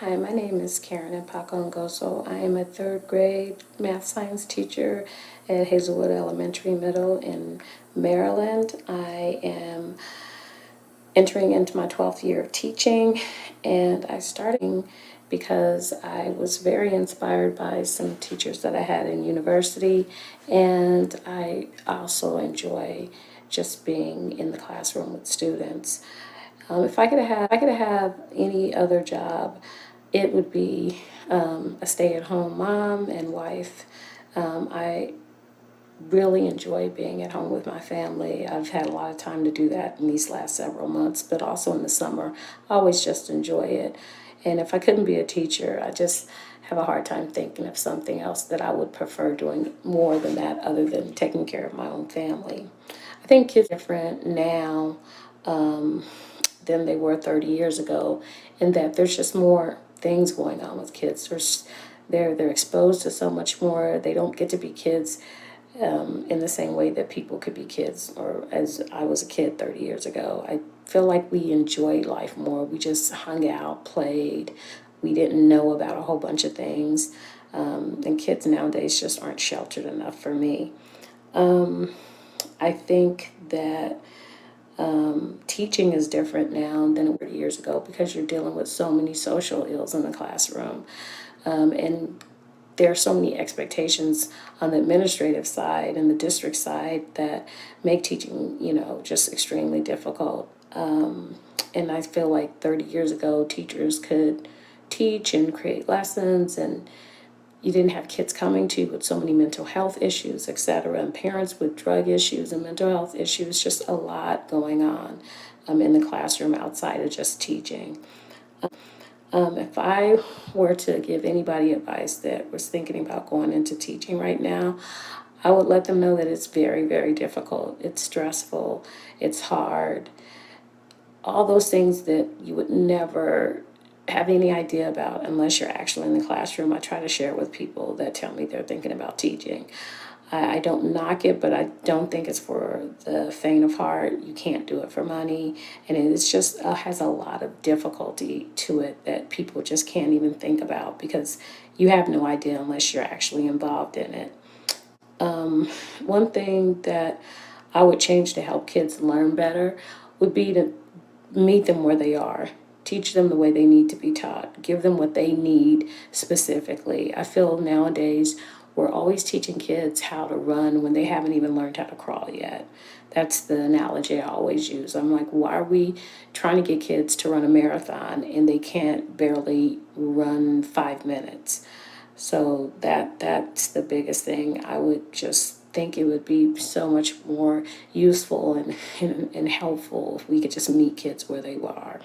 Hi, my name is Karen Mpako Ngosso. I am a third grade math science teacher at Hazelwood Elementary Middle in Maryland. I am entering into my 12th year of teaching, and I started because I was very inspired by some teachers that I had in university, and I also enjoy just being in the classroom with students. If I could have any other job, it would be a stay-at-home mom and wife. I really enjoy being at home with my family. I've had a lot of time to do that in these last several months, but also in the summer, I always just enjoy it. And if I couldn't be a teacher, I just have a hard time thinking of something else that I would prefer doing more than that other than taking care of my own family. I think kids are different now than they were 30 years ago, in that there's just more things going on with kids. They're exposed to so much more. They don't get to be kids in the same way that people could be kids, or as I was a kid 30 years ago. I feel like we enjoyed life more. We just hung out, played. We didn't know about a whole bunch of things. And kids nowadays just aren't sheltered enough for me. I think that teaching is different now than it was years ago because you're dealing with so many social ills in the classroom. And there are so many expectations on the administrative side and the district side that make teaching, just extremely difficult. And I feel like 30 years ago, teachers could teach and create lessons, and you didn't have kids coming to you with so many mental health issues, etc., and parents with drug issues and mental health issues, just a lot going on in the classroom outside of just teaching. If I were to give anybody advice that was thinking about going into teaching right now, I would let them know that it's very, very difficult. It's stressful. It's hard. All those things that you would never have any idea about unless you're actually in the classroom. I try to share with people that tell me they're thinking about teaching. I don't knock it, but I don't think it's for the faint of heart. You can't do it for money. And it's just has a lot of difficulty to it that people just can't even think about because you have no idea unless you're actually involved in it. One thing that I would change to help kids learn better would be to meet them where they are. Teach them the way they need to be taught. Give them what they need specifically. I feel nowadays we're always teaching kids how to run when they haven't even learned how to crawl yet. That's the analogy I always use. I'm like, why are we trying to get kids to run a marathon and they can't barely run 5 minutes? So that's the biggest thing. I would just think it would be so much more useful and helpful if we could just meet kids where they are.